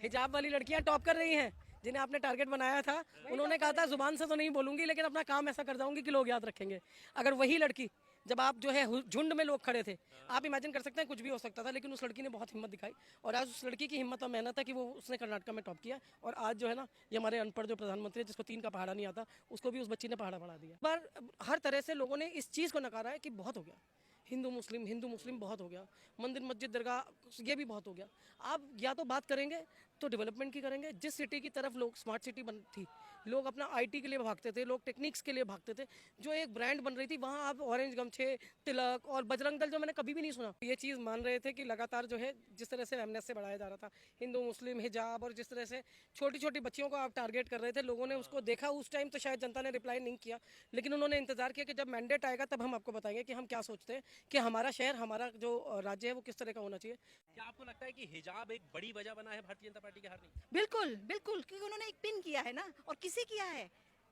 हिजाब वाली लड़कियां टॉप कर रही हैं, जिन्हें आपने टारगेट बनाया था। उन्होंने कहा था जुबान से तो नहीं बोलूंगी, लेकिन अपना काम ऐसा कर जाऊंगी कि लोग याद रखेंगे। अगर वही लड़की, जब आप जो है झुंड में लोग खड़े थे, आप इमेजिन कर सकते हैं कुछ भी हो सकता था, लेकिन उस लड़की ने बहुत हिम्मत दिखाई। और आज उस लड़की की हिम्मत और मेहनत है कि वो उसने कर्नाटक में टॉप किया। और आज जो है ना, ये हमारे अनपढ़ जो प्रधानमंत्री है, जिसको 3 का पहाड़ा नहीं आता, उसको भी उस बच्ची ने पहाड़ा पढ़ा दिया। पर हर तरह से लोगों ने इस चीज़ को नकारा है कि बहुत हो गया, हिंदू मुस्लिम बहुत हो गया, मंदिर मस्जिद दरगाह ये भी बहुत हो गया। आप या तो बात करेंगे तो डेवलपमेंट की करेंगे। जिस सिटी की तरफ लोग स्मार्ट सिटी बन थी, लोग अपना आईटी के लिए भागते थे, लोग टेक्निक्स के लिए भागते थे, जो एक ब्रांड बन रही थी, वहाँ आप ऑरेंज गमछे, तिलक और बजरंग दल, जो मैंने कभी भी नहीं सुना, ये चीज़ मान रहे थे कि लगातार जो है जिस तरह से एमनेस से बढ़ाया जा रहा था, हिंदू मुस्लिम हिजाब, और जिस तरह से छोटी छोटी बच्चियों को आप टारगेट कर रहे थे, लोगों ने उसको देखा। उस टाइम तो शायद जनता ने रिप्लाई नहीं किया, लेकिन उन्होंने इंतजार किया कि जब मैंडेट आएगा तब हम आपको बताएंगे कि हम क्या सोचते हैं कि हमारा शहर, हमारा जो राज्य है वो किस तरह का होना चाहिए। क्या आपको लगता है कि हिजाब एक बड़ी वजह बना है भारतीय जनता पार्टी के हारने की? बिल्कुल बिल्कुल, क्योंकि उन्होंने एक पिन किया है ना, और किसे किया है?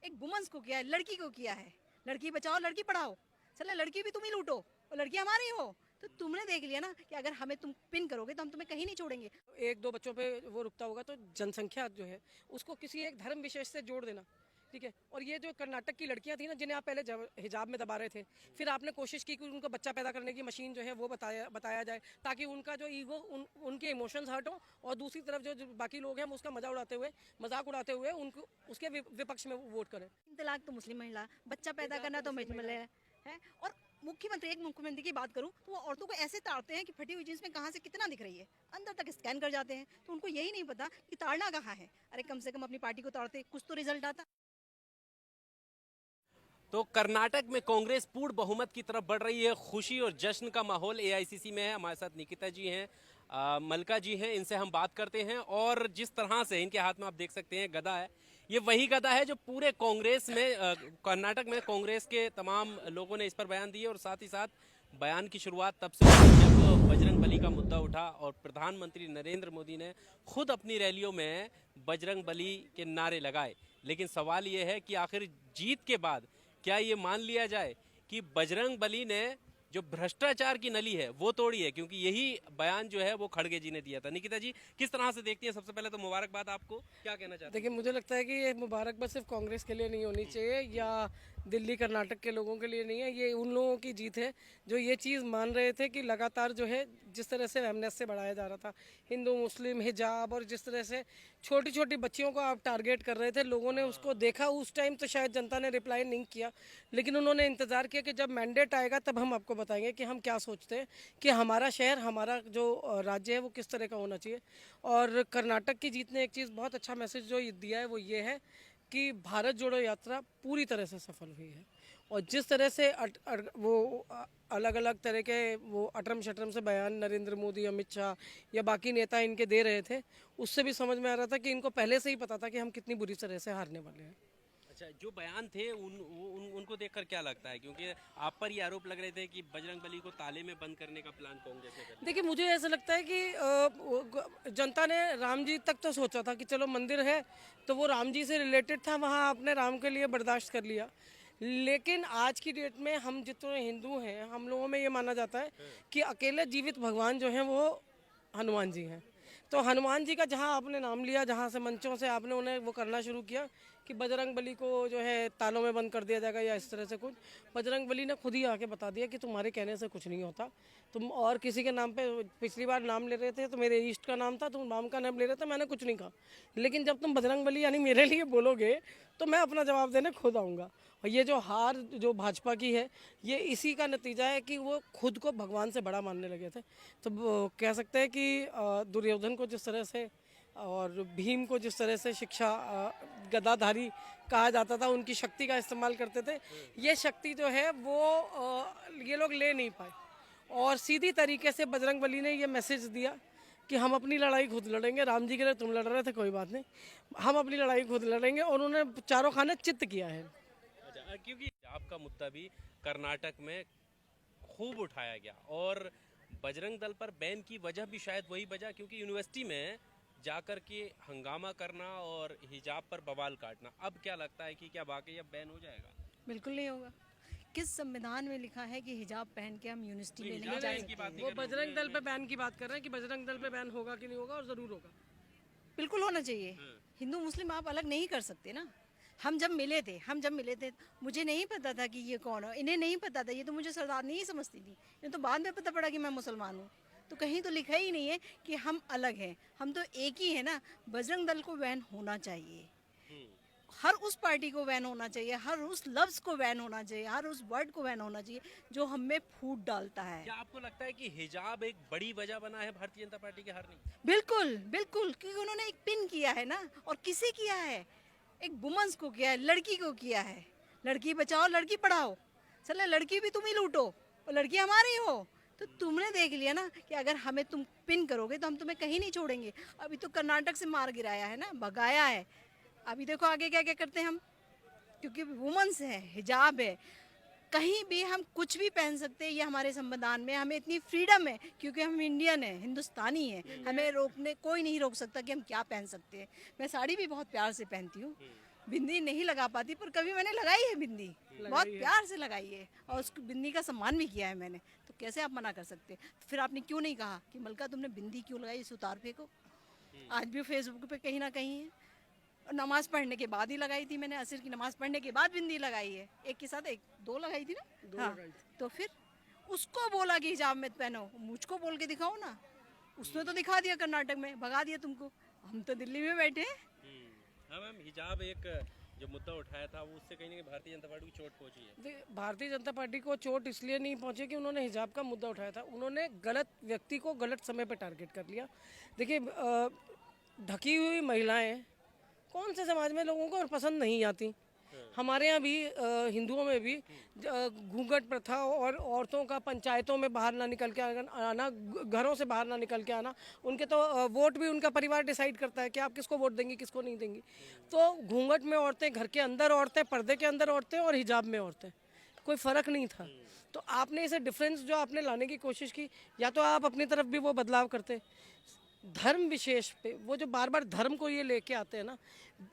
एक वुमन्स को किया है, लड़की को किया है। लड़की बचाओ लड़की पढ़ाओ, चलो लड़की भी तुम ही लूटो और लड़की हमारी हो। तो तुमने देख लिया ना कि अगर हमें तुम पिन करोगे तो हम तुम्हें कहीं नहीं छोड़ेंगे। एक दो बच्चों पे वो रुकता होगा, तो जनसंख्या जो है उसको किसी एक धर्म विशेष से जोड़ देना, ठीक है। और ये जो कर्नाटक की लड़कियां थी ना, जिन्हें आप पहले हिजाब में दबा रहे थे, फिर आपने कोशिश की कि उनको बच्चा पैदा करने की मशीन जो है वो बताया जाए, ताकि उनका जो ईगो, उनके इमोशंस हर्ट हो, और दूसरी तरफ जो बाकी लोग हैं वो उसका मजाक उड़ाते हुए उनको उसके विपक्ष में वोट करें। 3 तलाक तो मुस्लिम महिला, बच्चा पैदा करना तो मुस्लिम है। और मुख्यमंत्री की बात करूं तो वो औरतों को ऐसे ताड़ते हैं कि फटी हुई जींस में कहां से कितना दिख रही है, अंदर तक स्कैन कर जाते हैं। तो उनको यही नहीं पता कि ताड़ना कहाँ है। अरे कम से कम अपनी पार्टी को ताड़ते, कुछ तो रिजल्ट आता। तो कर्नाटक में कांग्रेस पूर्ण बहुमत की तरफ बढ़ रही है। खुशी और जश्न का माहौल एआईसीसी में है। हमारे साथ निकिता जी हैं, मलका जी हैं, इनसे हम बात करते हैं। और जिस तरह से इनके हाथ में आप देख सकते हैं गदा है, ये वही गदा है जो पूरे कांग्रेस में, कर्नाटक में कांग्रेस के तमाम लोगों ने इस पर बयान दिए। और साथ ही साथ बयान की शुरुआत तब से हुई जब बजरंग बली का मुद्दा उठा और प्रधानमंत्री नरेंद्र मोदी ने खुद अपनी रैलियों में बजरंग बली के नारे लगाए। लेकिन सवाल ये है कि आखिर जीत के बाद क्या ये मान लिया जाए कि बजरंग बली ने जो भ्रष्टाचार की नली है वो तोड़ी है, क्योंकि यही बयान जो है वो खड़गे जी ने दिया था। निकिता जी, किस तरह से देखती हैं? सबसे पहले तो मुबारकबाद आपको, क्या कहना चाहते हैं? देखिए, मुझे लगता है कि ये मुबारकबाद सिर्फ कांग्रेस के लिए नहीं होनी चाहिए या दिल्ली कर्नाटक के लोगों के लिए नहीं है। ये उन लोगों की जीत है जो ये चीज़ मान रहे थे कि लगातार जो है जिस तरह से एमनेस से बढ़ाया जा रहा था, हिंदू मुस्लिम हिजाब, और जिस तरह से छोटी छोटी बच्चियों को आप टारगेट कर रहे थे, लोगों ने उसको देखा। उस टाइम तो शायद जनता ने रिप्लाई नहीं किया, लेकिन उन्होंने इंतज़ार किया कि जब मैंडेट आएगा तब हम आपको बताएंगे कि हम क्या सोचते हैं कि हमारा शहर, हमारा जो राज्य है वो किस तरह का होना चाहिए। और कर्नाटक की जीत ने एक चीज़ बहुत अच्छा मैसेज जो दिया है वो ये है कि भारत जोड़ो यात्रा पूरी तरह से सफल हुई है। और जिस तरह से अलग अलग तरह के वो अटरम शटरम से बयान नरेंद्र मोदी, अमित शाह या बाकी नेता इनके दे रहे थे, उससे भी समझ में आ रहा था कि इनको पहले से ही पता था कि हम कितनी बुरी तरह से हारने वाले हैं। अच्छा, जो बयान थे उनको देखकर क्या लगता है? क्योंकि आप पर ये आरोप लग रहे थे कि बजरंग बली को ताले में बंद करने का प्लान कांग्रेस ने कर। देखिए, मुझे ऐसा लगता है कि जनता ने राम जी तक तो सोचा था कि चलो मंदिर है तो वो राम जी से रिलेटेड था, वहाँ आपने राम के लिए बर्दाश्त कर लिया। लेकिन आज की डेट में हम जितने हिंदू हैं, हम लोगों में ये माना जाता है कि अकेले जीवित भगवान जो हैं वो हनुमान जी हैं। तो हनुमान जी का जहाँ आपने नाम लिया, जहाँ से मंचों से आपने उन्हें वो करना शुरू किया कि बजरंग बली को जो है तालों में बंद कर दिया जाएगा या इस तरह से कुछ, बजरंग बली ने खुद ही आके बता दिया कि तुम्हारे कहने से कुछ नहीं होता। तुम और किसी के नाम पे पिछली बार नाम ले रहे थे तो मेरे ईष्ट का नाम था, तुम राम का नाम ले रहे थे, मैंने कुछ नहीं कहा। लेकिन जब तुम बजरंग बली यानी मेरे लिए बोलोगे तो मैं अपना जवाब देने खुद आऊँगा। और ये जो हार जो भाजपा की है, ये इसी का नतीजा है कि वो खुद को भगवान से बड़ा मानने लगे थे। तो कह सकते हैं कि दुर्योधन को जिस तरह से और भीम को जिस तरह से शिक्षा गदाधारी कहा जाता था, उनकी शक्ति का इस्तेमाल करते थे, ये शक्ति जो है वो ये लोग ले नहीं पाए। और सीधी तरीके से बजरंग बली ने ये मैसेज दिया कि हम अपनी लड़ाई खुद लड़ेंगे, राम जी के लिए तुम लड़ रहे थे कोई बात नहीं, हम अपनी लड़ाई खुद लड़ेंगे। और उन्होंने चारों खाने चित्त किया है। अच्छा, क्योंकि आपका मुद्दा भी कर्नाटक में खूब उठाया गया और बजरंग दल पर बैन की वजह भी शायद वही वजह, क्योंकि यूनिवर्सिटी में जाकर के हंगामा करना और हिजाब पर बवाल काटना। अब क्या लगता है कि क्या वाकई अब बैन हो जाएगा? बिल्कुल नहीं होगा। किस संविधान में लिखा है कि हिजाब पहन के हम यूनिवर्सिटी में नहीं हिजाब जा बैन की बात सकते? नहीं वो कर रहे बजरंग दल पे बैन की बात कर रहे हैं कि बजरंग दल पे बैन होगा कि नहीं होगा, और ज़रूर होगा। बिल्कुल होना चाहिए। हिंदू मुस्लिम आप अलग नहीं कर सकते ना। हम जब मिले थे मुझे नहीं पता था कि ये कौन है, इन्हें नहीं पता था, ये तो मुझे सरदार नहीं समझती थी, इन्हें तो बाद में पता पड़ा कि मैं मुसलमान हूँ। तो कहीं तो लिखा ही नहीं है कि हम अलग हैं, हम तो एक ही है ना। बजरंग दल को बैन होना चाहिए, हर उस पार्टी को बैन होना चाहिए, हर उस लफ्ज़ को बैन होना चाहिए, हर उस वर्ड को बैन होना चाहिए जो हम में फूट डालता है। क्या आपको लगता है कि हिजाब एक बड़ी वजह बना है भारतीय जनता पार्टी के हारने की? बिल्कुल बिल्कुल, क्योंकि उन्होंने एक पिन किया है ना, और किसे किया है? एक वुमेन्स को किया है, लड़की को किया है। लड़की बचाओ लड़की पढ़ाओ, चले लड़की भी तुम ही लूटो और लड़की हमारी हो। तो तुमने देख लिया ना कि अगर हमें तुम पिन करोगे तो हम तुम्हें कहीं नहीं छोड़ेंगे। अभी तो कर्नाटक से मार गिराया है ना, भगाया है। अभी देखो आगे क्या क्या करते हैं हम, क्योंकि वुमेन्स है, हिजाब है, कहीं भी हम कुछ भी पहन सकते हैं। ये हमारे संविधान में हमें इतनी फ्रीडम है, क्योंकि हम इंडियन है, हिंदुस्तानी है, हमें रोकने कोई नहीं रोक सकता कि हम क्या पहन सकते हैं। मैं साड़ी भी बहुत प्यार से पहनती हूँ, बिंदी नहीं लगा पाती, पर कभी मैंने लगाई है बिंदी, बहुत प्यार से लगाई है, और उस बिंदी का सम्मान भी किया है मैंने। तो कैसे आप मना कर सकते हैं? तो फिर आपने क्यों नहीं कहा कि मलका तुमने बिंदी क्यों लगाई, इसे उतार फेंको। आज भी फेसबुक पे कहीं ना कहीं है। और नमाज पढ़ने के बाद ही लगाई थी मैंने, असर की नमाज पढ़ने के बाद बिंदी लगाई है, एक के साथ एक दो लगाई थी ना। हाँ, तो फिर उसको बोला कि हिजाब में पहनो, मुझको बोल के दिखाओ ना। उसने तो दिखा दिया, कर्नाटक में भगा दिया तुमको, हम तो दिल्ली में बैठे हैं। हाँ मैम, हिजाब एक जो मुद्दा उठाया था वो उससे कहीं ना कहीं भारतीय जनता पार्टी को चोट पहुंची है। देखिए, भारतीय जनता पार्टी को चोट इसलिए नहीं पहुंची कि उन्होंने हिजाब का मुद्दा उठाया था, उन्होंने गलत व्यक्ति को गलत समय पर टारगेट कर लिया। देखिए, ढकी हुई महिलाएं कौन से समाज में लोगों को पसंद नहीं आती। हमारे यहाँ भी हिंदुओं में भी घूंघट प्रथा और औरतों का पंचायतों में बाहर ना निकल के आना, घरों से बाहर ना निकल के आना, उनके तो वोट भी उनका परिवार डिसाइड करता है कि आप किसको वोट देंगी किसको नहीं देंगी। तो घूंघट में औरतें, घर के अंदर औरतें, पर्दे के अंदर औरतें और हिजाब में औरतें, कोई फ़र्क नहीं था। तो आपने इसे डिफरेंस जो आपने लाने की कोशिश की, या तो आप अपनी तरफ भी वो बदलाव करते। धर्म विशेष पे वो जो बार बार धर्म को ये लेके आते हैं ना,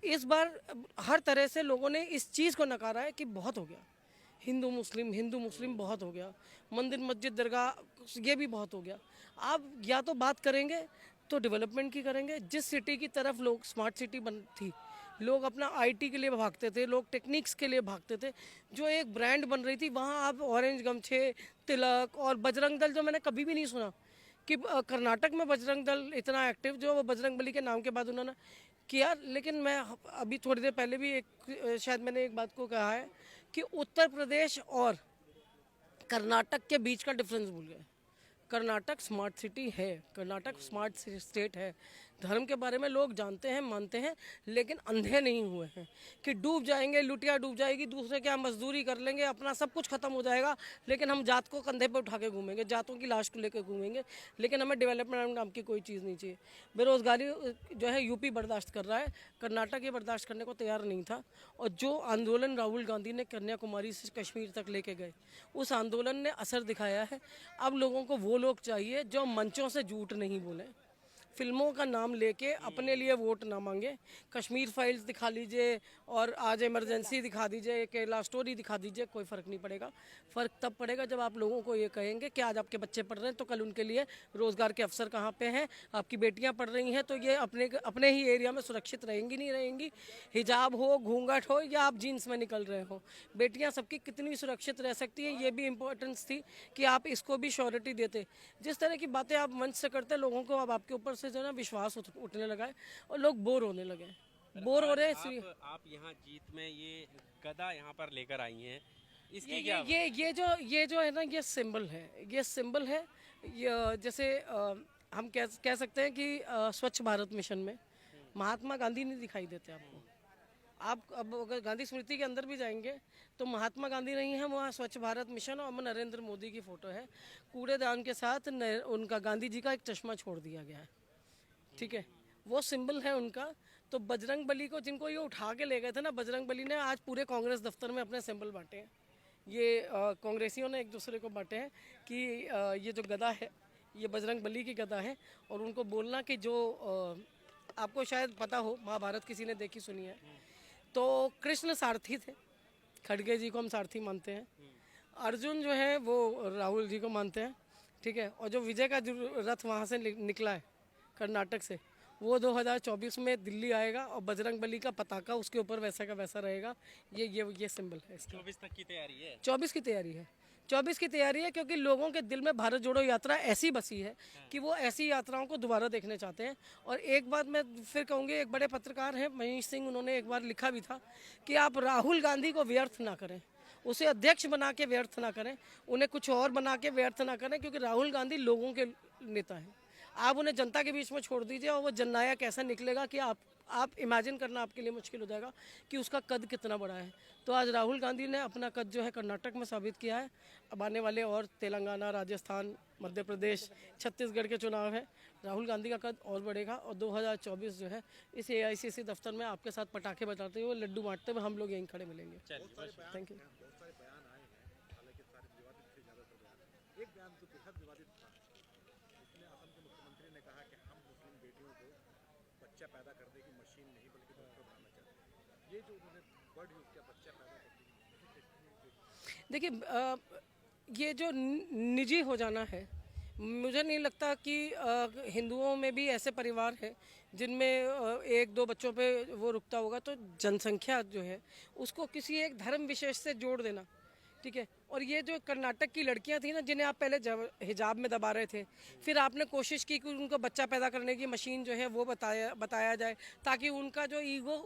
इस बार हर तरह से लोगों ने इस चीज़ को नकारा है कि बहुत हो गया, हिंदू मुस्लिम बहुत हो गया, मंदिर मस्जिद दरगाह ये भी बहुत हो गया। आप या तो बात करेंगे तो डेवलपमेंट की करेंगे। जिस सिटी की तरफ लोग स्मार्ट सिटी बन थी, लोग अपना आईटी के लिए भागते थे, लोग टेक्निक्स के लिए भागते थे, जो एक ब्रांड बन रही थी, वहाँ आप ऑरेंज गमछे, तिलक और बजरंग दल, जो मैंने कभी भी नहीं सुना कि कर्नाटक में बजरंग दल इतना एक्टिव, जो वो बजरंग बली के नाम के बाद उन्होंने किया। लेकिन मैं अभी थोड़ी देर पहले भी शायद मैंने एक बात को कहा है कि उत्तर प्रदेश और कर्नाटक के बीच का डिफरेंस भूल गए। कर्नाटक स्मार्ट सिटी है, कर्नाटक स्मार्ट स्टेट है। धर्म के बारे में लोग जानते हैं, मानते हैं, लेकिन अंधे नहीं हुए हैं कि डूब जाएंगे, लुटिया डूब जाएगी, दूसरे क्या मजदूरी कर लेंगे, अपना सब कुछ खत्म हो जाएगा, लेकिन हम जात को कंधे पे उठा के घूमेंगे, जातों की लाश को लेकर घूमेंगे, लेकिन हमें डेवलपमेंट नाम की कोई चीज़ नहीं चाहिए। बेरोजगारी जो है यूपी बर्दाश्त कर रहा है, कर्नाटक ये बर्दाश्त करने को तैयार नहीं था। और जो आंदोलन राहुल गांधी ने कन्याकुमारी से कश्मीर तक लेके गए, उस आंदोलन ने असर दिखाया है। अब लोगों को वो लोग चाहिए जो मंचों से झूठ नहीं बोले, फिल्मों का नाम लेके अपने लिए वोट ना मांगे। कश्मीर फाइल्स दिखा लीजिए और आज इमरजेंसी दिखा दीजिए, केरला स्टोरी दिखा दीजिए, कोई फ़र्क नहीं पड़ेगा। फ़र्क तब पड़ेगा जब आप लोगों को ये कहेंगे कि आज आपके बच्चे पढ़ रहे हैं तो कल उनके लिए रोज़गार के अवसर कहाँ पे हैं, आपकी बेटियां पढ़ रही हैं तो ये अपने ही एरिया में सुरक्षित रहेंगी नहीं रहेंगी, हिजाब हो, घूंघट हो, या आप जीन्स में निकल रहे हो, बेटियाँ सबकी कितनी सुरक्षित रह सकती हैं, ये भी इम्पोर्टेंस थी कि आप इसको भी श्योरिटी देते। जिस तरह की बातें आप मंच से करते, लोगों को अब आपके ऊपर से जो है ना विश्वास उठने लगा है और लोग बोर होने लगे, बोर हो रहे हैं इसलिए। आप यहाँ जीत में ये गदा यहाँ पर लेकर आई हैं, इसकी ये क्या ये जो है ना, ये सिंबल है, ये सिंबल है। ये जैसे हम कह सकते हैं कि स्वच्छ भारत मिशन में महात्मा गांधी नहीं दिखाई देते आपको। आप अब अगर गांधी स्मृति के अंदर भी जाएंगे तो महात्मा गांधी नहीं है, वहाँ स्वच्छ भारत मिशन और नरेंद्र मोदी की फ़ोटो है, कूड़ेदान के साथ उनका गांधी जी का एक चश्मा छोड़ दिया गया है, ठीक है, वो सिंबल है उनका। तो बजरंग बली को, जिनको ये उठा के ले गए थे ना, बजरंग बली ने आज पूरे कांग्रेस दफ्तर में अपने सिंबल बांटे हैं। ये कांग्रेसियों ने एक दूसरे को बांटे हैं कि ये जो गदा है ये बजरंग बली की गदा है। और उनको बोलना कि जो आपको शायद पता हो, महाभारत किसी ने देखी सुनी है तो कृष्ण सारथी थे, खड़गे जी को हम सारथी मानते हैं, अर्जुन जो है वो राहुल जी को मानते हैं, ठीक है, और जो विजय का जो रथ वहाँ से निकला है कर्नाटक से, वो 2024 में दिल्ली आएगा और बजरंग बली का पताका उसके ऊपर वैसा का वैसा रहेगा। ये सिंबल है इसका। 24 तक की तैयारी है। 24 की तैयारी है, 24 की तैयारी है, क्योंकि लोगों के दिल में भारत जोड़ो यात्रा ऐसी बसी है कि वो ऐसी यात्राओं को दोबारा देखने चाहते हैं। और एक बात मैं फिर कहूँगी, एक बड़े पत्रकार हैं मनीष सिंह, उन्होंने एक बार लिखा भी था कि आप राहुल गांधी को व्यर्थ ना करें, उसे अध्यक्ष बना के व्यर्थ ना करें, उन्हें कुछ और बना के व्यर्थ ना करें, क्योंकि राहुल गांधी लोगों के नेता हैं। आप उन्हें जनता के बीच में छोड़ दीजिए और वो जननायक ऐसा निकलेगा कि आप इमेजिन करना आपके लिए मुश्किल हो जाएगा कि उसका कद कितना बड़ा है। तो आज राहुल गांधी ने अपना कद जो है कर्नाटक में साबित किया है। अब आने वाले और तेलंगाना, राजस्थान, मध्य प्रदेश, छत्तीसगढ़ के चुनाव है, राहुल गांधी का कद और बढ़ेगा। और 2024 जो है इस AICC दफ्तर में आपके साथ पटाखे बजाते हुए, लड्डू बांटते हुए हम लोग यहीं खड़े मिलेंगे। Thank you. एक बयान तो बेहद विवादित था, इसमें असम के मुख्यमंत्री ने कहा कि हम मुस्लिम बेटियों को बच्चा पैदा करने की मशीन नहीं बल्कि डॉक्टर बनाना चाहते हैं। ये जो उन्होंने वर्ड यूज़ किया बच्चा पैदा करने की, देखिए, ये जो निजी हो जाना है, मुझे नहीं लगता कि हिंदुओं में भी ऐसे परिवार हैं जिनमें एक दो बच्चों पे वो रुकता होगा। तो जनसंख्या जो है उसको किसी एक धर्म विशेष से जोड़ देना, ठीक है। और ये जो कर्नाटक की लड़कियां थी ना, जिन्हें आप पहले हिजाब में दबा रहे थे, फिर आपने कोशिश की कि उनको बच्चा पैदा करने की मशीन जो है वो बताया जाए, ताकि उनका जो ईगो,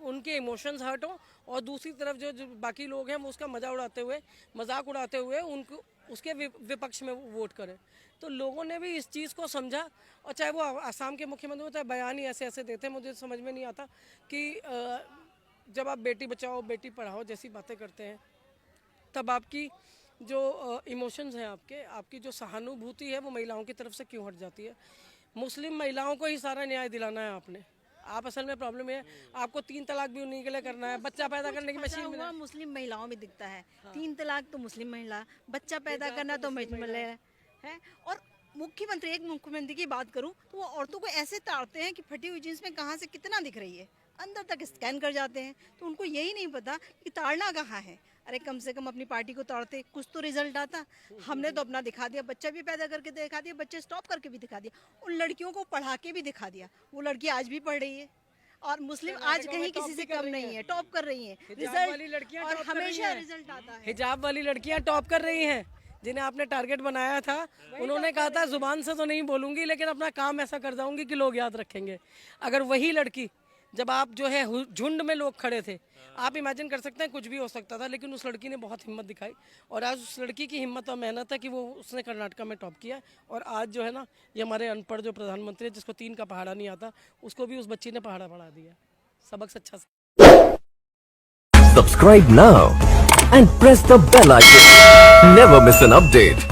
उनके इमोशंस हर्ट हो, और दूसरी तरफ जो बाकी लोग हैं वो उसका मजाक उड़ाते हुए उनको उसके विपक्ष में वोट करें। तो लोगों ने भी इस चीज़ को समझा, और चाहे वो आसाम के मुख्यमंत्री होते हैं, बयान ही ऐसे ऐसे देते हैं, मुझे समझ में नहीं आता कि जब आप बेटी बचाओ बेटी पढ़ाओ जैसी बातें करते हैं, तब आपकी जो इमोशंस हैं, आपकी जो सहानुभूति है, वो महिलाओं की तरफ से क्यों हट जाती है। मुस्लिम महिलाओं को ही सारा न्याय दिलाना है आपने। आप असल में प्रॉब्लम है, आपको 3 तलाक भी उन्हीं के लिए करना है, बच्चा पैदा करने की मशीन हुआ मुस्लिम महिलाओं में दिखता है। 3 तलाक तो मुस्लिम महिला, बच्चा पैदा करना तो महिला है। और एक मुख्यमंत्री की बात करूं तो वो औरतों को ऐसे ताड़ते हैं कि फटी हुई जींस में कहाँ से कितना दिख रही है, अंदर तक स्कैन कर जाते हैं। तो उनको यही नहीं पता कि ताड़ना कहाँ है। अरे कम से कम अपनी पार्टी को ताड़ते, कुछ तो रिजल्ट आता। हमने तो अपना दिखा दिया, बच्चा भी पैदा करके दिखा दिया, बच्चे स्टॉप करके भी दिखा दिया, उन लड़कियों को पढ़ा के भी दिखा दिया। वो लड़की आज भी पढ़ रही है, और मुस्लिम आज कहीं किसी से कम नहीं है, टॉप कर रही है रिजल्ट, और हमेशा रिजल्ट आता है। हिजाब वाली लड़कियां टॉप कर रही हैं, जिन्हें आपने टारगेट बनाया था। उन्होंने कहा था जुबान से तो नहीं बोलूंगी, लेकिन अपना काम ऐसा कर जाऊंगी कि लोग याद रखेंगे। अगर वही लड़की, जब आप जो है झुंड में लोग खड़े थे, आप इमेजिन कर सकते हैं कुछ भी हो सकता था, लेकिन उस लड़की ने बहुत हिम्मत दिखाई, और आज उस लड़की की हिम्मत और मेहनत है कि वो उसने कर्नाटक में टॉप किया। और आज जो है ना, ये हमारे अनपढ़ जो प्रधानमंत्री है, जिसको 3 का पहाड़ा नहीं आता, उसको भी उस बच्ची ने पहाड़ा पढ़ा दिया। सबक सच्चा। Subscribe now and press the bell icon. Never miss an update.